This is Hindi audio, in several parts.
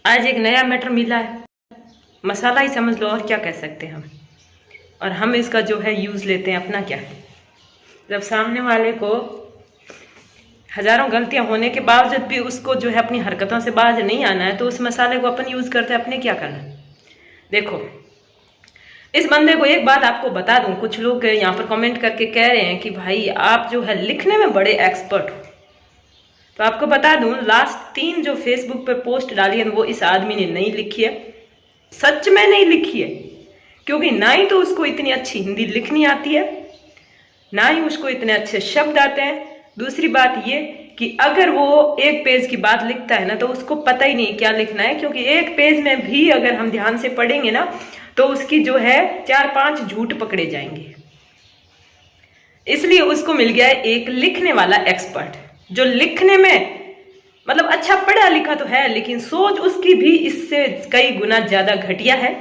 आज एक नया मैटर मिला है, मसाला ही समझ लो, और क्या कह सकते हैं हम। और हम इसका जो है यूज़ लेते हैं अपना क्या। जब सामने वाले को हजारों गलतियां होने के बावजूद भी उसको जो है अपनी हरकतों से बाज नहीं आना है, तो उस मसाले को अपन यूज़ करते हैं अपने क्या करना। देखो, इस बंदे को एक बात आपको बता दूं, कुछ लोग यहाँ पर कमेंट करके कह रहे हैं कि भाई आप जो है लिखने में बड़े एक्सपर्ट हो। तो आपको बता दूं, लास्ट 3 जो फेसबुक पे पोस्ट डाली है वो इस आदमी ने नहीं लिखी है, सच में नहीं लिखी है। क्योंकि ना ही तो उसको इतनी अच्छी हिंदी लिखनी आती है, ना ही उसको इतने अच्छे शब्द आते हैं। दूसरी बात ये कि अगर वो एक पेज की बात लिखता है ना, तो उसको पता ही नहीं क्या लिखना है। क्योंकि एक पेज में भी अगर हम ध्यान से पढ़ेंगे ना, तो उसकी जो है 4-5 झूठ पकड़े जाएंगे। इसलिए उसको मिल गया है एक लिखने वाला एक्सपर्ट, जो लिखने में मतलब अच्छा पढ़ा लिखा तो है, लेकिन सोच उसकी भी इससे कई गुना ज्यादा घटिया है।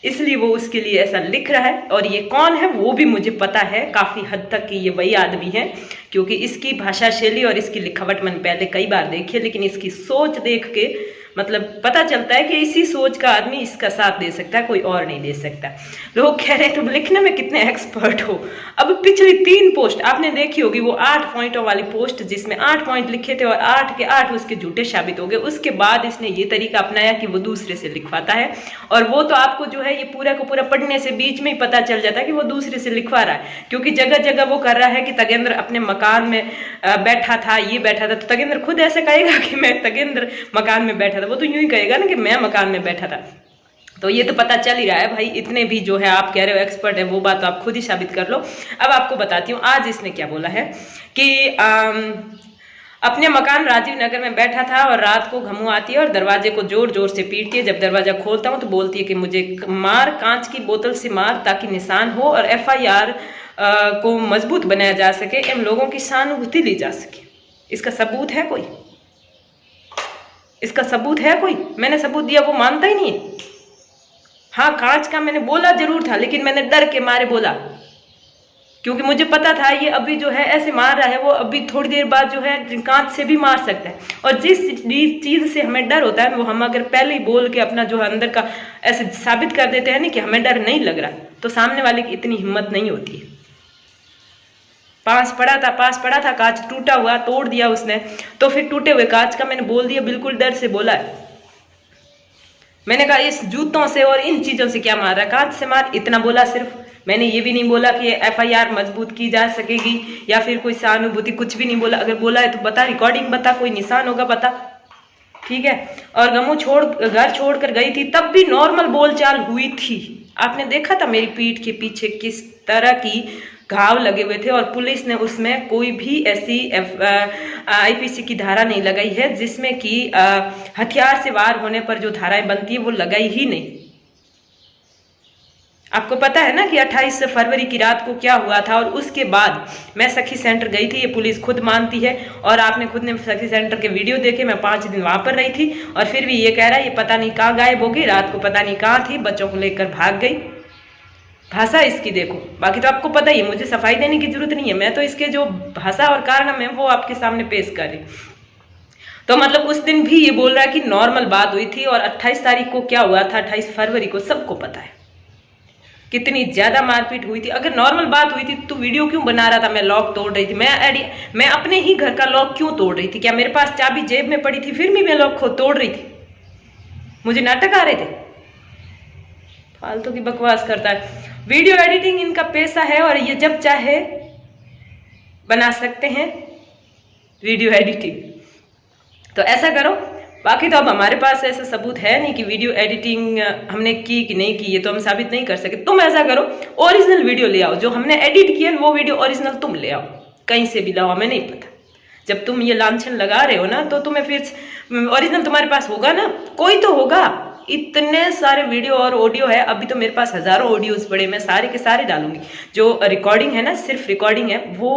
इसलिए वो उसके लिए ऐसा लिख रहा है। और ये कौन है वो भी मुझे पता है काफी हद तक कि ये वही आदमी है, क्योंकि इसकी भाषा शैली और इसकी लिखावट मैंने पहले कई बार देखी है। लेकिन इसकी सोच देख के मतलब पता चलता है कि इसी सोच का आदमी इसका साथ दे सकता है, कोई और नहीं दे सकता। लोग कह रहे हैं तुम लिखने में कितने एक्सपर्ट हो। अब पिछली 3 पोस्ट आपने देखी होगी, वो 8 पॉइंटों वाली पोस्ट जिसमें 8 पॉइंट लिखे थे और 8 के 8 उसके झूठे साबित हो गए। उसके बाद इसने ये तरीका अपनाया कि वो दूसरे से लिखवाता है। और वो तो आपको जो है ये पूरा को पूरा पढ़ने से बीच में ही पता चल जाता है कि वो दूसरे से लिखवा रहा है। क्योंकि जगह जगह वो कर रहा है कि तगेंद्र अपने मकान में बैठा था, ये बैठा था। तो तगेंद्र खुद ऐसे कहेगा कि मैं तगेंद्र मकान में बैठा था, वो तो यूं ही कहेगा ना कि मैं मकान में बैठा था। तो ये तो पता चल ही रहा है भाई, इतने भी जो है आप कह रहे हो एक्सपर्ट है, वो बात तो आप खुद ही साबित कर लो। अब आपको बताती हूँ आज इसने क्या बोला है कि अपने मकान राजीव नगर में बैठा था और रात को घमू आती है और दरवाजे को जोर जोर से पीटती है। जब दरवाजा खोलता हूँ तो बोलती है कि मुझे मार, कांच की बोतल से मार ताकि निशान हो और FIR को मजबूत बनाया जा सके एवं लोगों की सहानुभूति ली जा सके। इसका सबूत है कोई? इसका सबूत है कोई? मैंने सबूत दिया, वो मानता ही नहीं है। हाँ, कांच का मैंने बोला जरूर था, लेकिन मैंने डर के मारे बोला, क्योंकि मुझे पता था ये अभी जो है ऐसे मार रहा है, वो अभी थोड़ी देर बाद जो है कांच से भी मार सकता है। और जिस चीज से हमें डर होता है वो हम अगर पहले ही बोल के अपना जो है अंदर का ऐसे साबित कर देते हैं ना कि हमें डर नहीं लग रहा, तो सामने वाले की इतनी हिम्मत नहीं होती है। पास पड़ा था, कांच टूटा हुआ, तोड़ दिया उसने। तो फिर टूटे हुए कांच का मैंने बोल दिया, बिल्कुल डर से बोला है। मैंने कहा इस जूतों से और इन चीजों से क्या मार रहा है, कांच से मार, इतना बोला सिर्फ। मैंने ये भी नहीं बोला कि FIR मजबूत की जा सकेगी या फिर कोई सहानुभूति, कुछ भी नहीं बोला। अगर बोला है तो बता, रिकॉर्डिंग बता, कोई निशान होगा बता, ठीक है। और गमू घर छोड़कर गई थी, तब भी नॉर्मल बोलचाल हुई थी। आपने देखा था मेरी पीठ के पीछे किस तरह की घाव लगे हुए थे, और पुलिस ने उसमें कोई भी ऐसी IPC की धारा नहीं लगाई है जिसमें कि हथियार से वार होने पर जो धाराएं बनती है वो लगाई ही नहीं। आपको पता है ना कि 28 फरवरी की रात को क्या हुआ था। और उसके बाद मैं सखी सेंटर गई थी, ये पुलिस खुद मानती है, और आपने खुद ने सखी सेंटर के वीडियो देखे। मैं 5 दिन वहां पर रही थी, और फिर भी ये कह रहा है ये पता नहीं कहाँ गायब हो गई, रात को पता नहीं कहाँ थी, बच्चों को लेकर भाग गई। भाषा इसकी देखो, बाकी तो आपको पता ही, मुझे सफाई देने की जरूरत नहीं है। मैं तो इसके जो भाषा और कारण है वो आपके सामने पेश कर रही। तो मतलब उस दिन भी ये बोल रहा है कि नॉर्मल बात हुई थी। और 28 तारीख को क्या हुआ था, 28 फरवरी को सबको पता है कितनी ज्यादा मारपीट हुई थी। अगर नॉर्मल बात हुई थी तो वीडियो क्यों बना रहा था? मैं लॉक तोड़ रही थी, मैं अपने ही घर का लॉक क्यों तोड़ रही थी? क्या मेरे पास चाबी जेब में पड़ी थी फिर भी मैं लॉक को तोड़ रही थी? मुझे नाटक आ रहे थे? फालतू की बकवास करता है। वीडियो एडिटिंग इनका पैसा है और ये जब चाहे बना सकते हैं वीडियो एडिटिंग। तो ऐसा करो। बाकी तो अब हमारे पास ऐसा सबूत है नहीं कि वीडियो एडिटिंग हमने की कि नहीं की, ये तो हम साबित नहीं कर सके। तुम ऐसा करो, ओरिजिनल वीडियो ले आओ, जो हमने एडिट किया वो वीडियो ओरिजिनल तुम ले आओ, कहीं से भी लाओ, हमें नहीं पता। जब तुम ये लांछन लगा रहे हो ना, तो तुम्हें फिर ओरिजिनल तुम्हारे पास होगा ना, कोई तो होगा। इतने सारे वीडियो और ऑडियो है, अभी तो मेरे पास हजारों ऑडियोज पड़े, मैं सारे के सारे डालूंगी। जो रिकॉर्डिंग है ना, सिर्फ रिकॉर्डिंग है, वो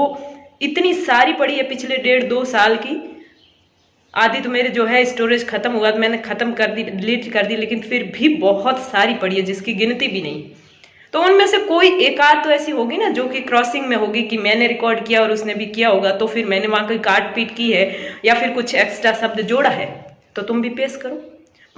इतनी सारी पड़ी है पिछले 1.5-2 साल की। आधी तो मेरे जो है स्टोरेज खत्म हुआ तो मैंने खत्म कर दी, डिलीट कर दी, लेकिन फिर भी बहुत सारी पड़ी है जिसकी गिनती भी नहीं। तो उनमें से कोई एक आध तो ऐसी होगी ना जो कि क्रॉसिंग में होगी, कि मैंने रिकॉर्ड किया और उसने भी किया होगा, तो फिर मैंने वहां कोई काट पीट की है या फिर कुछ एक्स्ट्रा शब्द जोड़ा है, तो तुम भी पेश करो।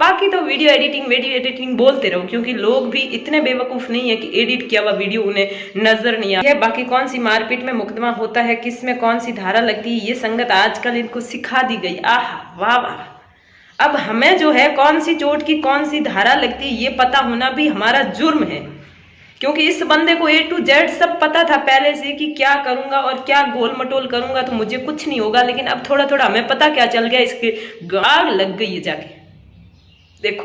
बाकी तो वीडियो एडिटिंग बोलते रहो, क्योंकि लोग भी इतने बेवकूफ नहीं है कि एडिट किया हुआ वीडियो उन्हें नजर नहीं आता है। बाकी कौन सी मारपीट में मुकदमा होता है, किस में कौन सी धारा लगती है, ये संगत आजकल इनको सिखा दी गई। आह वाह वाह। अब हमें जो है कौन सी चोट की कौन सी धारा लगती है ये पता होना भी हमारा जुर्म है, क्योंकि इस बंदे को A to Z सब पता था पहले से कि क्या करूंगा और क्या गोल मटोल करूंगा तो मुझे कुछ नहीं होगा। लेकिन अब थोड़ा थोड़ा हमें पता क्या चल गया, इसके आग लग गई है जाके। देखो,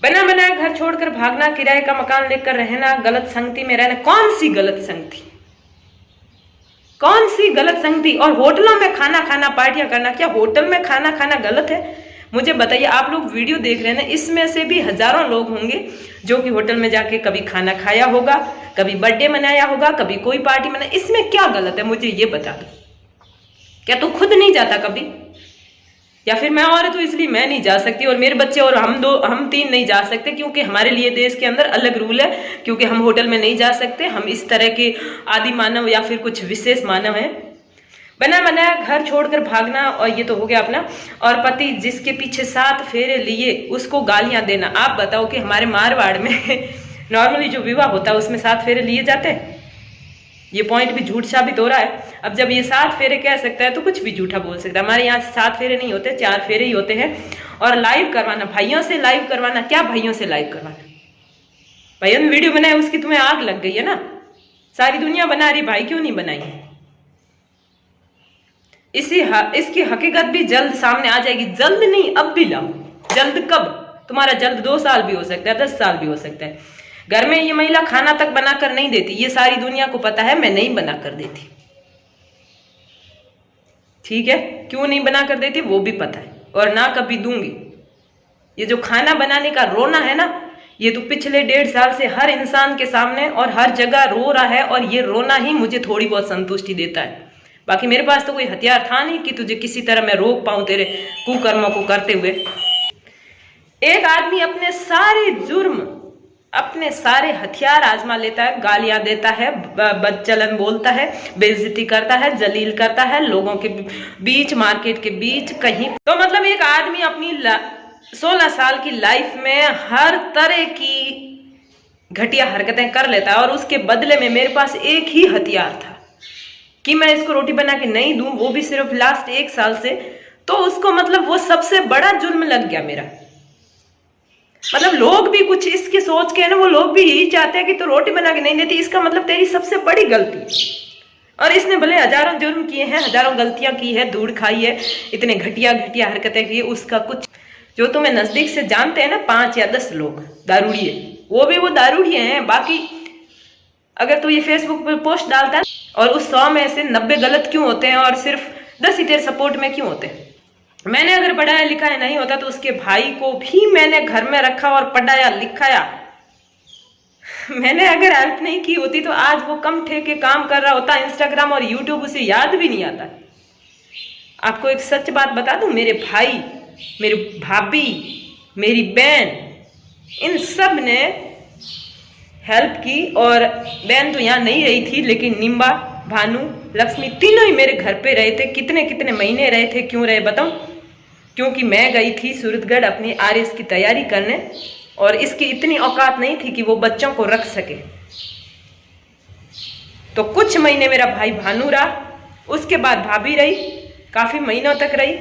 बना बनाया घर छोड़कर भागना, किराए का मकान लेकर रहना, गलत संगति में रहना। कौन सी गलत संगति, कौन सी गलत संगति? और होटलों में खाना खाना, पार्टियां करना, क्या होटल में खाना खाना गलत है? मुझे बताइए, आप लोग वीडियो देख रहे हैं ना, इसमें से भी हजारों लोग होंगे जो कि होटल में जाके कभी खाना खाया होगा, कभी बर्थडे मनाया होगा, कभी कोई पार्टी मनाया। इसमें क्या गलत है मुझे ये बता दो। क्या तू खुद नहीं जाता कभी? या फिर मैं औरत हूं इसलिए मैं नहीं जा सकती और मेरे बच्चे और हम तीन नहीं जा सकते, क्योंकि हमारे लिए देश के अंदर अलग रूल है, क्योंकि हम होटल में नहीं जा सकते, हम इस तरह के आदि मानव या फिर कुछ विशेष मानव हैं। बना बनाया घर छोड़कर भागना, और ये तो हो गया अपना। और पति जिसके पीछे 7 फेरे लिए उसको गालियां देना। आप बताओ कि हमारे मारवाड़ में नॉर्मली जो विवाह होता है उसमें 7 फेरे लिए जाते हैं? ये पॉइंट भी झूठ साबित हो रहा है। अब जब ये 7 फेरे कह सकता है तो कुछ भी झूठा बोल सकता है। हमारे यहाँ 7 फेरे नहीं होते, 4 फेरे ही होते हैं। और लाइव करवाना, भाइयों से लाइव करवाना, क्या भाइयों से लाइव करवाना? भाइयों ने वीडियो बनाई उसकी तुम्हें आग लग गई है ना, सारी दुनिया बना रही, भाई क्यों नहीं बनाई? इसकी हकीकत भी जल्द सामने आ जाएगी। जल्द नहीं, अब भी लाओ। जल्द कब? तुम्हारा जल्द 2 साल भी हो सकता है, 10 साल भी हो सकता है। घर में ये महिला खाना तक बनाकर नहीं देती, ये सारी दुनिया को पता है, मैं नहीं बनाकर देती। ठीक है, क्यों नहीं बनाकर देती वो भी पता है, और ना कभी दूंगी। ये जो खाना बनाने का रोना है ना, ये तो पिछले 1.5 साल से हर इंसान के सामने और हर जगह रो रहा है, और ये रोना ही मुझे थोड़ी बहुत संतुष्टि देता है। बाकी मेरे पास तो कोई हथियार था नहीं कि तुझे किसी तरह मैं रोक पाऊं तेरे कुकर्मों को करते हुए। एक आदमी अपने सारे जुर्म, अपने सारे हथियार आजमा लेता है, गालियां देता है, बदचलन बोलता है, बेइज्जती करता है, जलील करता है लोगों के बीच, मार्केट के बीच, कहीं। तो मतलब एक आदमी अपनी 16 साल की लाइफ में हर तरह की घटिया हरकतें कर लेता है, और उसके बदले में मेरे पास एक ही हथियार था कि मैं इसको रोटी बना के नहीं दूं, वो भी सिर्फ लास्ट 1 साल से। तो उसको मतलब वो सबसे बड़ा जुर्म लग गया मेरा। मतलब लोग भी कुछ इसके सोच के ना, वो लोग भी यही चाहते हैं कि तो रोटी बना के नहीं देती, इसका मतलब तेरी सबसे बड़ी गलती। और इसने भले हजारों जुर्म किए हैं, हजारों गलतियां की है, धूड़ खाई है, इतने घटिया घटिया हरकतें की है, उसका कुछ जो तुम्हें नजदीक से जानते हैं ना, 5 या 10 लोग दारूड़िए, वो भी वो दारूड़िए हैं। बाकी अगर तो ये फेसबुक पर पोस्ट डालता है और उस 100 में से 90 गलत क्यों होते हैं और सिर्फ 10 ही तेरे सपोर्ट में क्यों होते हैं? मैंने अगर पढ़ाया लिखाया नहीं होता तो उसके भाई को भी मैंने घर में रखा और पढ़ाया लिखाया। मैंने अगर हेल्प नहीं की होती तो आज वो कम ठेके काम कर रहा होता। इंस्टाग्राम और यूट्यूब उसे याद भी नहीं आता। आपको एक सच बात बता दूं, मेरे भाई, मेरी भाभी, मेरी बहन, इन सब ने हेल्प की। और बहन तो यहाँ नहीं रही थी, लेकिन निम्बा, भानु, लक्ष्मी तीनों ही मेरे घर पे रहे थे। कितने कितने महीने रहे थे, क्यों रहे बताऊं? क्योंकि मैं गई थी सूरतगढ़ अपनी आरएस की तैयारी करने, और इसकी इतनी औकात नहीं थी कि वो बच्चों को रख सके। तो कुछ महीने मेरा भाई भानु रहा, उसके बाद भाभी रही, काफी महीनों तक रही।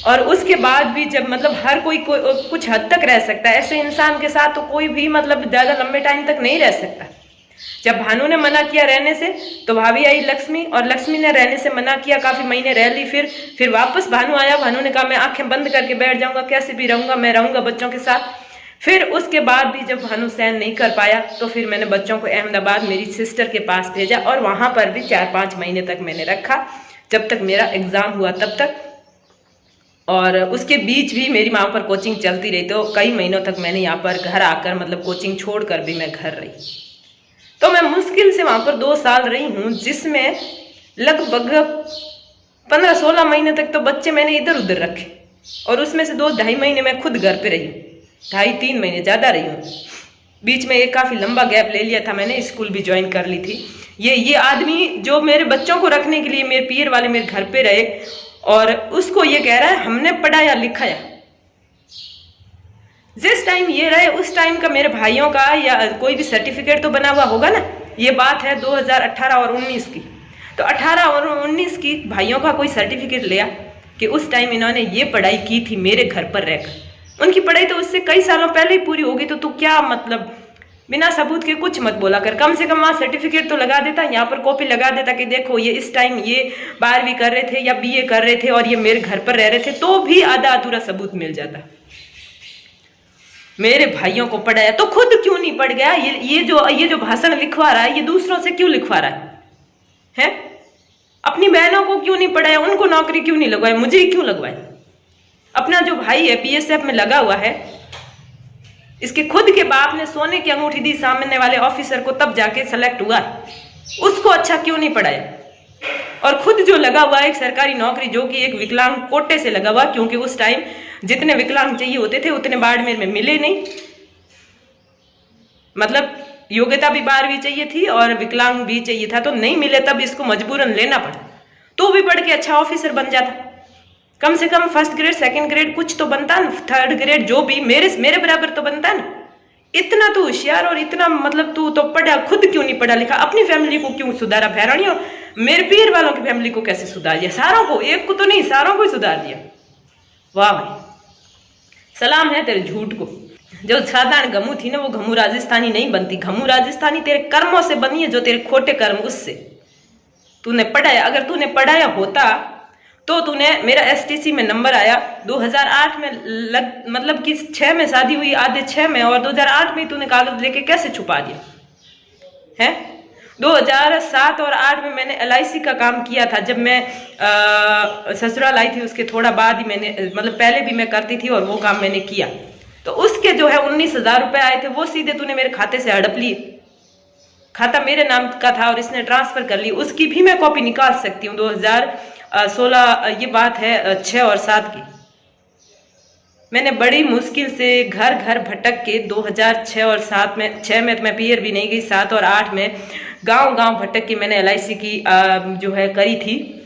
और उसके बाद भी जब मतलब हर कोई कुछ हद तक रह सकता है, ऐसे इंसान के साथ तो कोई भी मतलब ज्यादा लंबे टाइम तक नहीं रह सकता। जब भानु ने मना किया रहने से तो भाभी आई लक्ष्मी, और लक्ष्मी ने रहने से मना किया, काफी महीने रह ली। फिर वापस भानु आया। भानु ने कहा मैं आंखें बंद करके बैठ जाऊंगा, कैसे भी रहूंगा, मैं रहूंगा बच्चों के साथ। फिर उसके बाद भी जब भानु सहन नहीं कर पाया तो फिर मैंने बच्चों को अहमदाबाद मेरी सिस्टर के पास भेजा, और वहां पर भी 4-5 महीने तक मैंने रखा, जब तक मेरा एग्जाम हुआ तब तक। और उसके बीच भी मेरी वहां पर कोचिंग चलती रही, तो कई महीनों तक मैंने यहाँ पर घर आकर मतलब कोचिंग छोड़कर भी मैं घर रही। तो मैं मुश्किल से वहां पर 2 साल रही हूँ, जिसमें लगभग 15-16 महीने तक तो बच्चे मैंने इधर उधर रखे, और उसमें से 2-2.5 महीने मैं खुद घर पे रही हूँ। 2.5-3 महीने ज्यादा रही हूँ। बीच में एक काफी लंबा गैप ले लिया था मैंने, स्कूल भी ज्वाइन कर ली थी। ये आदमी जो मेरे बच्चों को रखने के लिए मेरे पीर वाले मेरे घर पे रहे, और उसको ये कह रहा है हमने पढ़ाया लिखाया। जिस टाइम ये रहे उस टाइम का मेरे भाइयों का या कोई भी सर्टिफिकेट तो बना हुआ होगा ना। ये बात है 2018 और 19 की। तो 18 और 19 की भाइयों का कोई सर्टिफिकेट लिया कि उस टाइम इन्होंने ये पढ़ाई की थी मेरे घर पर रहकर। उनकी पढ़ाई तो उससे कई सालों पहले ही पूरी होगी, तो तू क्या मतलब बिना सबूत के कुछ मत बोला कर। कम से कम वहां सर्टिफिकेट तो लगा देता, यहाँ पर कॉपी लगा देता कि देखो ये इस टाइम ये 12वीं कर रहे थे या BA कर रहे थे और ये मेरे घर पर रह रहे थे, तो भी आधा अधूरा सबूत मिल जाता। मेरे भाइयों को पढ़ाया तो खुद क्यों नहीं पढ़ गया? ये जो भाषण लिखवा रहा है ये दूसरों से क्यों लिखवा रहा है? अपनी बहनों को क्यों नहीं पढ़ाया? उनको नौकरी क्यों नहीं लगवाई? मुझे क्यों लगवाई? अपना जो भाई है BSF में लगा हुआ है, इसके खुद के बाप ने सोने की अंगूठी दी सामने वाले ऑफिसर को, तब जाके सेलेक्ट हुआ। उसको अच्छा क्यों नहीं पढ़ाया? और खुद जो लगा हुआ है एक सरकारी नौकरी, जो कि एक विकलांग कोटे से लगा हुआ, क्योंकि उस टाइम जितने विकलांग चाहिए होते थे उतने बाड़मेर में मिले नहीं। मतलब योग्यता भी 12वीं चाहिए थी और विकलांग भी चाहिए था, तो नहीं मिले, तब इसको मजबूरन लेना पड़ा। तो भी पढ़ के अच्छा ऑफिसर बन जाता, कम से कम 1st ग्रेड 2nd ग्रेड कुछ तो बनता ना, 3rd ग्रेड जो भी मेरे बराबर तो बनता ना। इतना तो होशियार और इतना मतलब तू तो पढ़ा, खुद क्यों नहीं पढ़ा लिखा? अपनी फैमिली को क्यों सुधारा भैरानी? और मेरे पीर वालों की फैमिली को कैसे सुधार दिया? सारों को, एक को तो नहीं, सारों को ही सुधार दिया। वाह भाई, सलाम है तेरे झूठ को। जो साधारण घमू थी ना, वो घमू राजस्थानी नहीं बनती। घमू राजस्थानी तेरे कर्मों से बनी है, जो तेरे खोटे कर्म, उससे तूने पढ़ाया। अगर तूने पढ़ाया होता तो तूने, मेरा STC में नंबर आया 2008 में, मतलब कि 6 में शादी हुई, आधे 6 में, और 2008 में तूने कागज लेके कैसे छुपा दिया है? 2007 और 8 में मैंने LIC का काम किया था। जब मैं ससुराल आई थी उसके थोड़ा बाद ही मैंने, मतलब पहले भी मैं करती थी और वो काम मैंने किया। तो उसके जो है 19,000 रुपए आए थे, वो सीधे तूने मेरे खाते से हड़प लिए। खाता मेरे नाम का था और इसने ट्रांसफर कर ली। उसकी भी मैं कॉपी निकाल सकती हूँ। 2016 ये बात है 6 और 7 की। मैंने बड़ी मुश्किल से घर घर भटक के 2006 और 7 में, 6 में तो मैं पीयर भी नहीं गई, 7 और 8 में गांव गांव भटक के मैंने LIC की जो है करी थी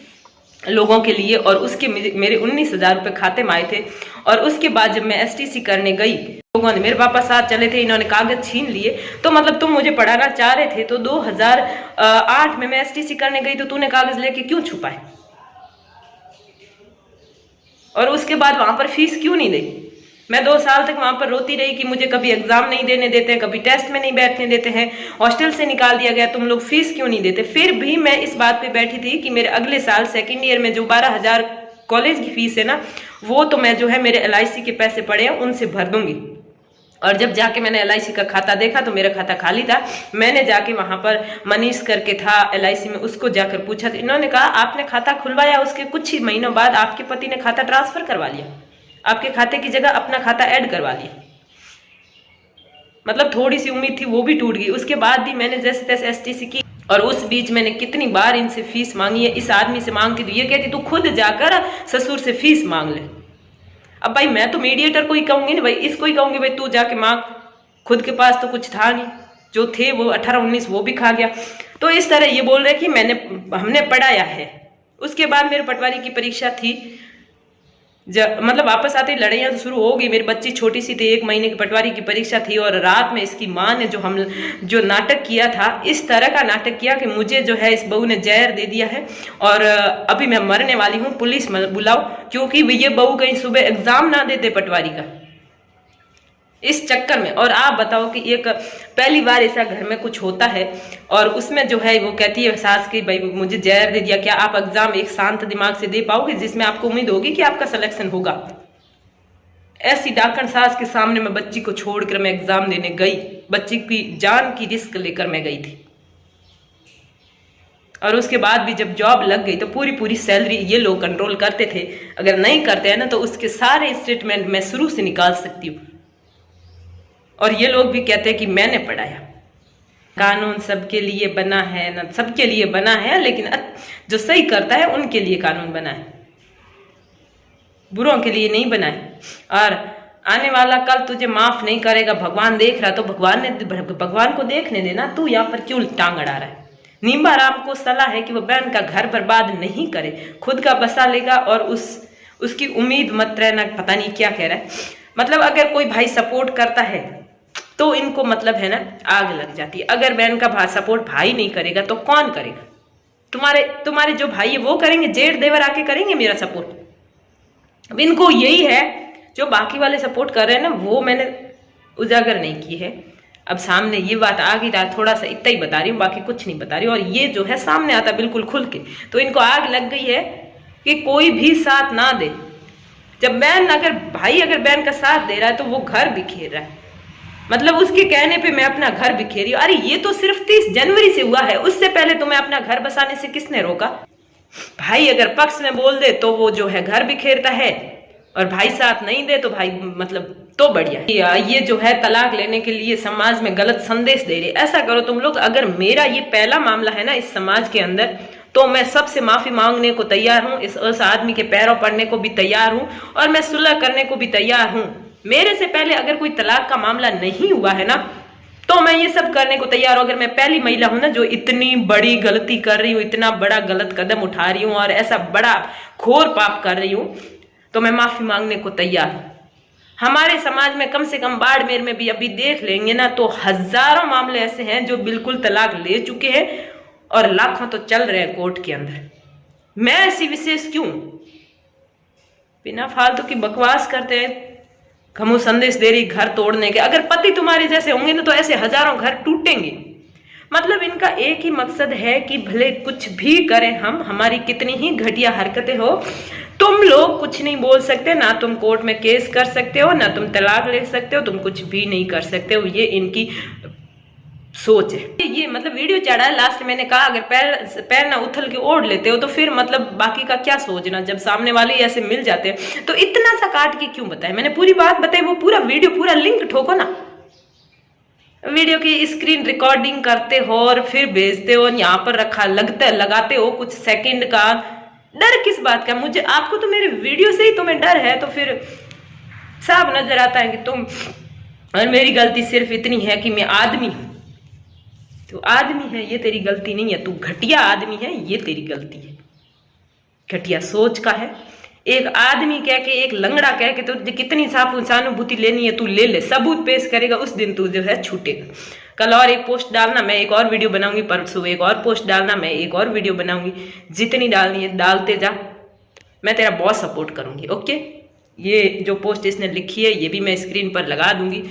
लोगों के लिए, और उसके मेरे 19,000 रुपये खाते में आए थे। और उसके बाद जब मैं STC करने गई, लोगों ने, मेरे पापा साथ चले थे, इन्होंने कागज छीन लिए। तो मतलब तुम मुझे पढ़ाना चाह रहे थे, तो 2008 में मैं STC करने गई, तो तूने कागज लेके क्यों छुपाए? और उसके बाद वहां पर फीस क्यों नहीं दी? मैं 2 साल तक वहां पर रोती रही कि मुझे कभी एग्जाम नहीं देने देते हैं, कभी टेस्ट में नहीं बैठने देते हैं, हॉस्टल से निकाल दिया गया, तुम लोग फीस क्यों नहीं देते? फिर भी मैं इस बात पे बैठी थी कि मेरे अगले साल 2nd ईयर में जो 12,000 कॉलेज की फीस है ना, वो तो मैं जो है मेरे LIC के पैसे पड़े हैं उनसे भर दूंगी। और जब जाके मैंने LIC का खाता देखा तो मेरा खाता खाली था। मैंने जाके वहां पर मनीष करके था LIC में, उसको जाकर पूछा तो इन्होंने कहा आपने खाता खुलवाया, उसके कुछ ही महीनों बाद आपके पति ने खाता ट्रांसफर करवा लिया, आपके खाते की जगह अपना खाता ऐड करवा लिया। मतलब थोड़ी सी उम्मीद थी वो भी टूट गई। उसके बाद भी मैंने जैसे तैसे STC की, और उस बीच मैंने कितनी बार इनसे फीस मांगी है। इस आदमी से मांगती तो ये कहती तू खुद जाकर ससुर से फीस मांग ले। अब भाई मैं तो मीडिएटर को ही कहूंगी ना भाई, इसको ही कहूंगी भाई तू जाके मांग, खुद के पास तो कुछ था नहीं, जो थे वो 18-19 वो भी खा गया। तो इस तरह ये बोल रहे कि हमने पढ़ाया है। उसके बाद मेरे पटवारी की परीक्षा थी, मतलब वापस आते ही लड़ाइयाँ तो शुरू हो गई। मेरी बच्ची छोटी सी थी, 1 महीने की पटवारी की परीक्षा थी, और रात में इसकी माँ ने जो नाटक किया था, इस तरह का नाटक किया कि मुझे जो है इस बहू ने जहर दे दिया है और अभी मैं मरने वाली हूँ, पुलिस बुलाओ, क्योंकि ये बहू कहीं सुबह एग्जाम ना देते पटवारी का, इस चक्कर में। और आप बताओ कि एक पहली बार ऐसा घर में कुछ होता है और उसमें जो है वो कहती है सास की भाई मुझे जहर दे दिया, क्या आप एग्जाम एक शांत दिमाग से दे पाओगे जिसमें आपको उम्मीद होगी कि आपका सिलेक्शन होगा? ऐसी डाकण सास के सामने मैं बच्ची को छोड़कर मैं एग्जाम देने गई, बच्ची की जान की रिस्क लेकर मैं गई थी। और उसके बाद भी जब जॉब लग गई तो पूरी सैलरी ये लोग कंट्रोल करते थे। अगर नहीं करते हैं ना तो उसके सारे स्टेटमेंट मैं शुरू से निकाल सकती हूँ। और ये लोग भी कहते हैं कि मैंने पढ़ाया। कानून सबके लिए बना है ना, सबके लिए बना है, लेकिन जो सही करता है उनके लिए कानून बना है, बुरों के लिए नहीं बना है। और आने वाला कल तुझे माफ नहीं करेगा, भगवान देख रहा, तो भगवान को देखने देना, तू यहाँ पर क्यों टांग अड़ा रहा है? नींबा राम को सलाह है कि वो बहन का घर बर्बाद नहीं करे, खुद का बसा लेगा और उसकी उम्मीद मत रहना, पता नहीं क्या कह रहा है। मतलब अगर कोई भाई सपोर्ट करता है तो इनको मतलब है ना आग लग जाती है। अगर बहन का सपोर्ट भाई नहीं करेगा तो कौन करेगा? तुम्हारे जो भाई है वो करेंगे, जेठ देवर आके करेंगे मेरा सपोर्ट। अब इनको यही है, जो बाकी वाले सपोर्ट कर रहे हैं ना वो मैंने उजागर नहीं की है। अब सामने ये बात आ गई, थोड़ा सा इतना ही बता रही हूँ, बाकी कुछ नहीं बता रही हूँ। और ये जो है सामने आता बिल्कुल खुल के, तो इनको आग लग गई है कि कोई भी साथ ना दे। जब भाई अगर बहन का साथ दे रहा है तो वो घर बिखेर रहा है, मतलब उसके कहने पे मैं अपना घर बिखेरी। अरे ये तो सिर्फ 30 जनवरी से हुआ है, उससे पहले तुम्हें अपना घर बसाने से किसने रोका? भाई अगर पक्ष में बोल दे तो वो जो है घर बिखेरता है, और भाई साथ नहीं दे तो भाई मतलब तो बढ़िया। ये जो है तलाक लेने के लिए समाज में गलत संदेश दे रही है। ऐसा करो तुम लोग, अगर मेरा ये पहला मामला है ना इस समाज के अंदर, तो मैं सबसे माफी मांगने को तैयार हूं, इस आदमी के पैरों पड़ने को भी तैयार हूं, और मैं सुलह करने को भी तैयार हूं। मेरे से पहले अगर कोई तलाक का मामला नहीं हुआ है ना, तो मैं ये सब करने को तैयार हूं। अगर मैं पहली महिला हूं ना जो इतनी बड़ी गलती कर रही हूं, इतना बड़ा गलत कदम उठा रही हूं और ऐसा बड़ा घोर पाप कर रही हूं, तो मैं माफी मांगने को तैयार हूं। हमारे समाज में कम से कम बाड़मेर में भी अभी देख लेंगे ना तो हजारों मामले ऐसे हैं जो बिल्कुल तलाक ले चुके हैं, और लाखों तो चल रहे हैं कोर्ट के अंदर। मैं ऐसी विशेष क्यों? बिना फालतू की बकवास करते हैं, खमू संदेश दे रही घर तोड़ने के। अगर पति तुम्हारे जैसे होंगे ना तो ऐसे हजारों घर टूटेंगे। मतलब इनका एक ही मकसद है कि भले कुछ भी करें हम, हमारी कितनी ही घटिया हरकतें हो, तुम लोग कुछ नहीं बोल सकते, ना तुम कोर्ट में केस कर सकते हो, ना तुम तलाक ले सकते हो, तुम कुछ भी नहीं कर सकते हो। ये इनकी सोच है। ये मतलब वीडियो चढ़ा है, लास्ट मैंने कहा अगर पैर ना उथल के ओढ़ लेते हो तो फिर मतलब बाकी का क्या सोचना। जब सामने वाले ऐसे मिल जाते हैं तो इतना सा काट के क्यों बताया? मैंने पूरी बात बताई, वो पूरा वीडियो पूरा लिंक ठोको ना। वीडियो की स्क्रीन रिकॉर्डिंग करते हो और फिर भेजते हो, यहाँ पर लगाते हो कुछ सेकंड का। डर किस बात का? मुझे आपको तो मेरे वीडियो से ही तुम्हें डर है, तो फिर साफ नजर आता है कि तुम, और मेरी गलती सिर्फ इतनी है कि मैं आदमी हूं। तू आदमी है ये तेरी गलती नहीं है, तू घटिया आदमी है ये तेरी गलती है। घटिया सोच का है। एक आदमी कह के, एक लंगड़ा कह के, तो कितनी सहानुभूति लेनी है तू ले ले, सबूत पेश करेगा उस दिन तू जो है छूटेगा। कल और एक पोस्ट डालना, मैं एक और वीडियो बनाऊंगी, परसों एक और पोस्ट डालना, मैं एक और वीडियो बनाऊंगी। जितनी डालनी है डालते जा, मैं तेरा बहुत सपोर्ट करूंगी। ओके, ये जो पोस्ट इसने लिखी है ये भी मैं स्क्रीन पर लगा दूंगी।